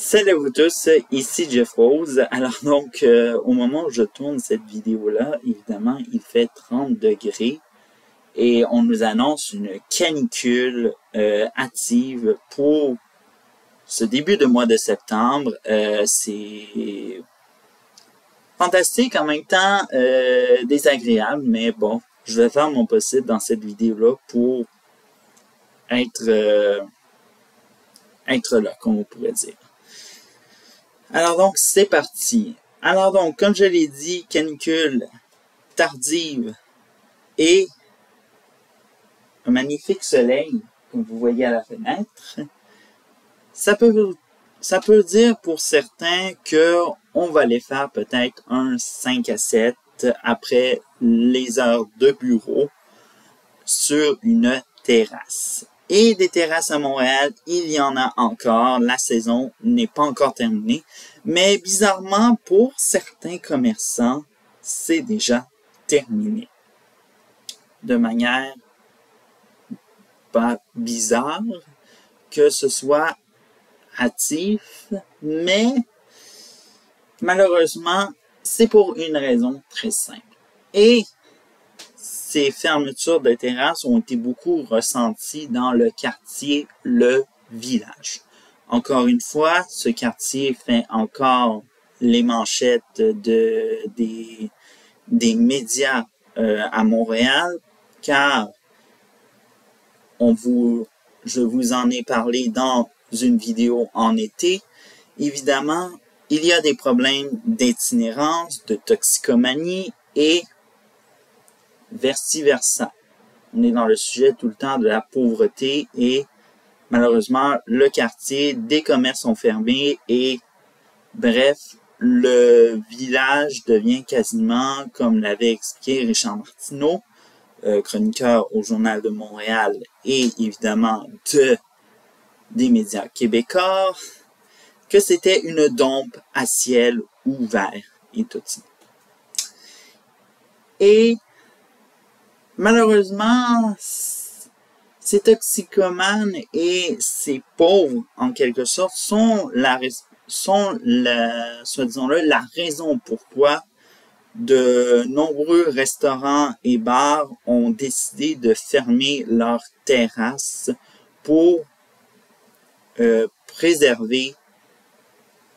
Salut à vous tous, ici Jeff Rose. Alors donc, au moment où je tourne cette vidéo-là, évidemment, il fait 30 degrés et on nous annonce une canicule active pour ce début de mois de septembre. C'est fantastique, en même temps désagréable, mais bon, je vais faire mon possible dans cette vidéo-là pour être là, comme on pourrait dire. Alors donc, c'est parti. Alors donc, comme je l'ai dit, canicule tardive et un magnifique soleil, comme vous voyez à la fenêtre. Ça peut dire pour certains que on va aller faire peut-être un 5 à 7 après les heures de bureau sur une terrasse. Et des terrasses à Montréal, il y en a encore. La saison n'est pas encore terminée. Mais bizarrement, pour certains commerçants, c'est déjà terminé. De manière pas bizarre que ce soit hâtif, mais malheureusement, c'est pour une raison très simple. Et ces fermetures de terrasses ont été beaucoup ressenties dans le quartier Le Village. Encore une fois, ce quartier fait encore les manchettes des médias à Montréal, car je vous en ai parlé dans une vidéo en été. Évidemment, il y a des problèmes d'itinérance, de toxicomanie et vice-versa. On est dans le sujet tout le temps de la pauvreté et malheureusement, le quartier, des commerces sont fermés et bref, le village devient quasiment, comme l'avait expliqué Richard Martineau, chroniqueur au Journal de Montréal et évidemment des médias québécois, que c'était une dompe à ciel ouvert et tout ça. Et malheureusement, ces toxicomanes et ces pauvres, en quelque sorte, sont la raison pourquoi de nombreux restaurants et bars ont décidé de fermer leurs terrasses pour préserver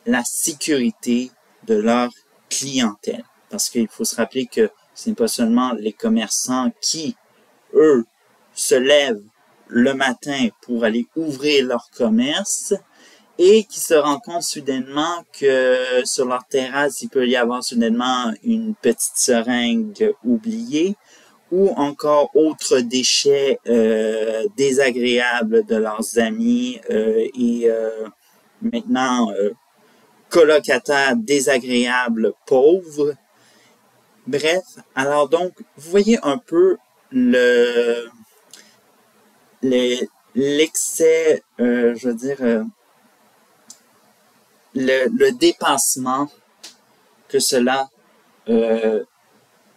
la sécurité de leur clientèle. Parce qu'il faut se rappeler que ce n'est pas seulement les commerçants qui, eux, se lèvent le matin pour aller ouvrir leur commerce et qui se rendent compte soudainement que sur leur terrasse, il peut y avoir soudainement une petite seringue oubliée ou encore autres déchets désagréables de leurs amis et maintenant colocataires désagréables pauvres. Bref, alors donc, vous voyez un peu l'excès, je veux dire, le dépassement que cela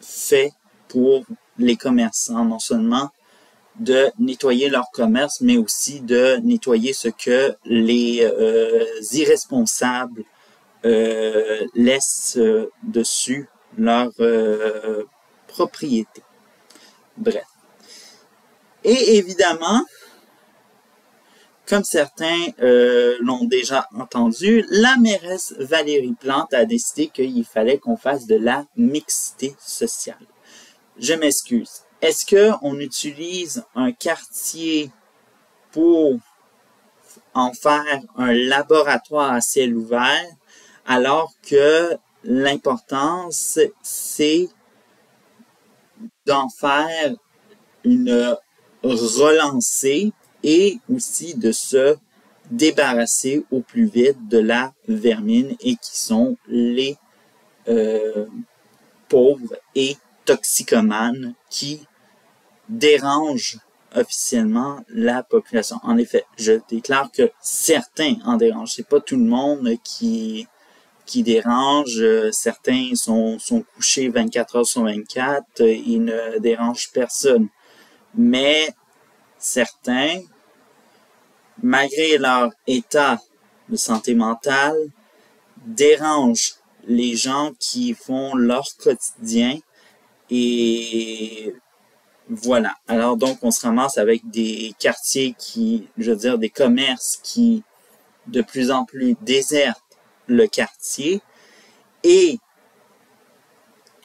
fait pour les commerçants, non seulement de nettoyer leur commerce, mais aussi de nettoyer ce que les irresponsables laissent dessus leur propriété. Bref. Et évidemment, comme certains l'ont déjà entendu, la mairesse Valérie Plante a décidé qu'il fallait qu'on fasse de la mixité sociale. Je m'excuse. Est-ce qu'on utilise un quartier pour en faire un laboratoire à ciel ouvert alors que l'importance, c'est d'en faire une relancée et aussi de se débarrasser au plus vite de la vermine et qui sont les pauvres et toxicomanes qui dérangent officiellement la population. En effet, je déclare que certains en dérangent. C'est pas tout le monde qui dérange. Certains sont couchés 24 heures sur 24. Ils ne dérangent personne. Mais certains, malgré leur état de santé mentale dérange les gens qui font leur quotidien et voilà. Alors donc, on se ramasse avec des quartiers qui, je veux dire, des commerces qui de plus en plus désertent le quartier et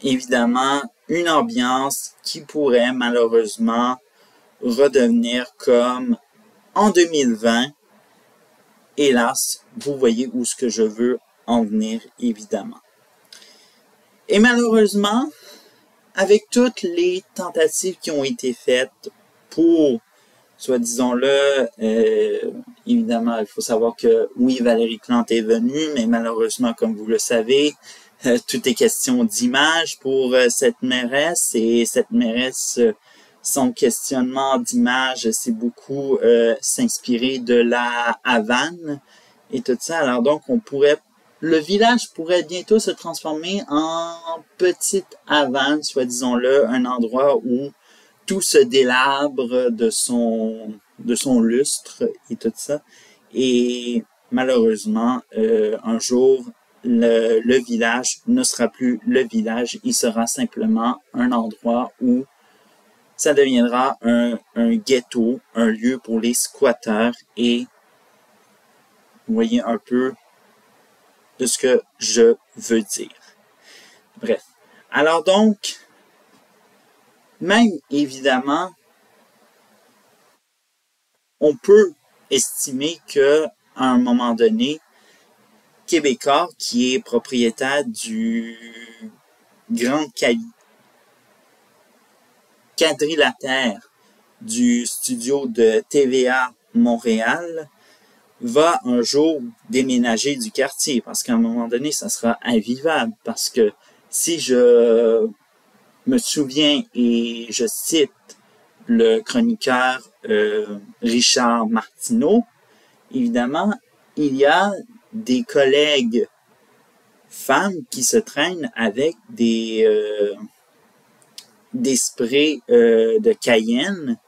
évidemment une ambiance qui pourrait malheureusement redevenir comme en 2020. Hélas, vous voyez où ce que je veux en venir, évidemment. Et malheureusement, avec toutes les tentatives qui ont été faites pour, soit disons-le, évidemment, il faut savoir que oui, Valérie Plante est venue, mais malheureusement, comme vous le savez, tout est question d'image pour cette mairesse, et cette mairesse, son questionnement d'image, c'est beaucoup s'inspirer de la Havane et tout ça. Alors donc, le village pourrait bientôt se transformer en petite Havane, soit disons-le, un endroit où tout se délabre de son lustre et tout ça. Et malheureusement, un jour, le village ne sera plus le village, il sera simplement un endroit où ça deviendra un ghetto, un lieu pour les squatteurs et vous voyez un peu de ce que je veux dire. Bref. Alors donc, même évidemment, on peut estimer que à un moment donné, Québécois, qui est propriétaire du grand quadrilatère du studio de TVA Montréal, va un jour déménager du quartier parce qu'à un moment donné, ça sera invivable parce que si je me souviens et je cite le chroniqueur Richard Martineau, évidemment, il y a des collègues femmes qui se traînent avec des sprays de Cayenne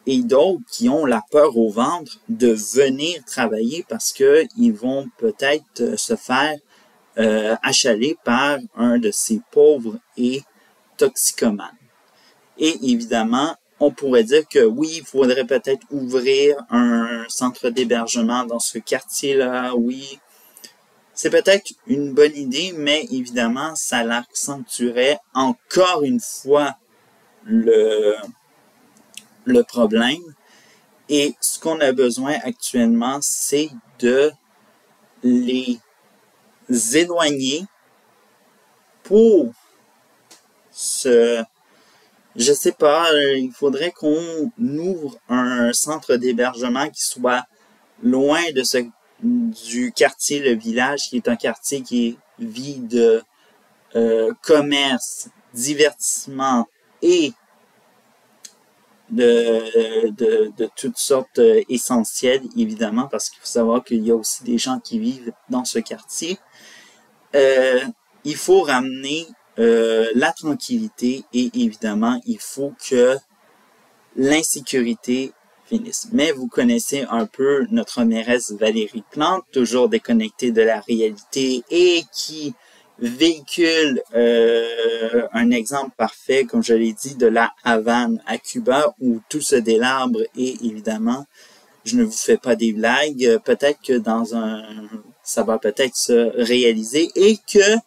et d'autres qui ont la peur au ventre de venir travailler parce que ils vont peut-être se faire achaler par un de ces pauvres et toxicomanes. Et évidemment, on pourrait dire que oui, il faudrait peut-être ouvrir un centre d'hébergement dans ce quartier-là, oui. C'est peut-être une bonne idée, mais évidemment, ça accentuerait encore une fois le problème. Et ce qu'on a besoin actuellement, c'est de les éloigner pour je sais pas, il faudrait qu'on ouvre un centre d'hébergement qui soit loin du quartier, le village, qui est un quartier qui vit de commerce, divertissement et de toutes sortes essentielles, évidemment, parce qu'il faut savoir qu'il y a aussi des gens qui vivent dans ce quartier. Il faut ramener la tranquillité et évidemment, il faut que l'insécurité finisse. Mais vous connaissez un peu notre mairesse Valérie Plante, toujours déconnectée de la réalité et qui véhicule un exemple parfait, comme je l'ai dit, de la Havane à Cuba où tout se délabre et évidemment, je ne vous fais pas des blagues, peut-être que ça va peut-être se réaliser et que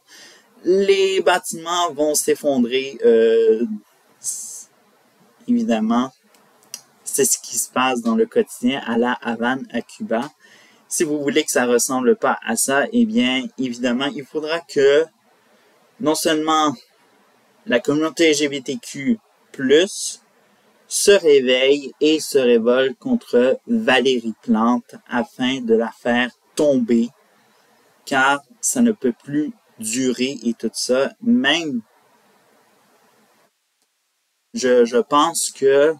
les bâtiments vont s'effondrer. Évidemment, c'est ce qui se passe dans le quotidien à la Havane à Cuba. Si vous voulez que ça ressemble pas à ça, eh bien, évidemment, il faudra que non seulement la communauté LGBTQ+ se réveille et se révolte contre Valérie Plante afin de la faire tomber, car ça ne peut plus durer et tout ça. Même, je pense que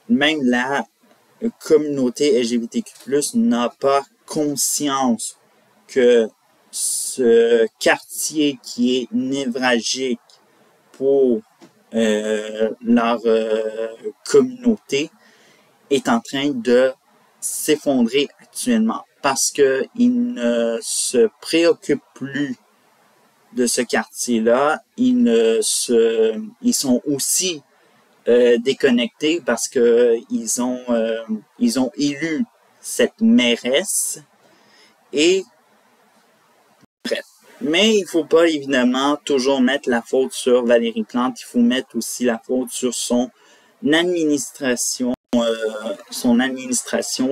même la communauté LGBTQ+ n'a pas conscience que ce quartier qui est névralgique pour leur communauté est en train de s'effondrer actuellement. parce qu'ils ne se préoccupent plus de ce quartier-là. Ils sont aussi déconnectés parce que ils ont élu cette mairesse et bref. Mais il faut pas évidemment toujours mettre la faute sur Valérie Plante. Il faut mettre aussi la faute sur son administration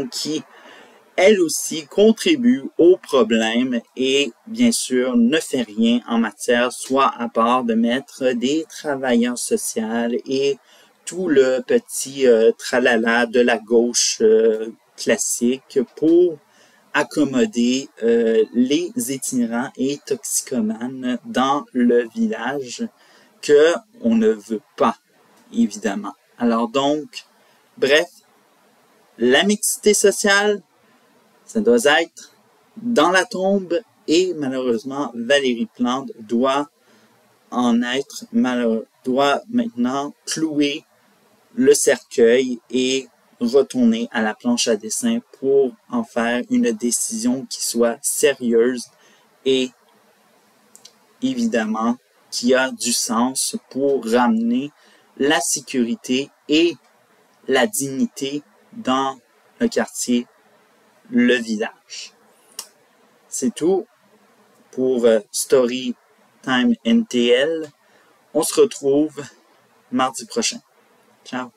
qui elle aussi contribue au problème et bien sûr ne fait rien en matière, soit à part de mettre des travailleurs sociaux et tout le petit tralala de la gauche classique pour accommoder les itinérants et toxicomanes dans le village que on ne veut pas, évidemment. Alors donc, bref, la mixité sociale, ça doit être dans la tombe et malheureusement, Valérie Plante doit maintenant clouer le cercueil et retourner à la planche à dessin pour en faire une décision qui soit sérieuse et évidemment qui a du sens pour ramener la sécurité et la dignité dans le quartier, le village. C'est tout pour Storytime NTL. On se retrouve mardi prochain. Ciao!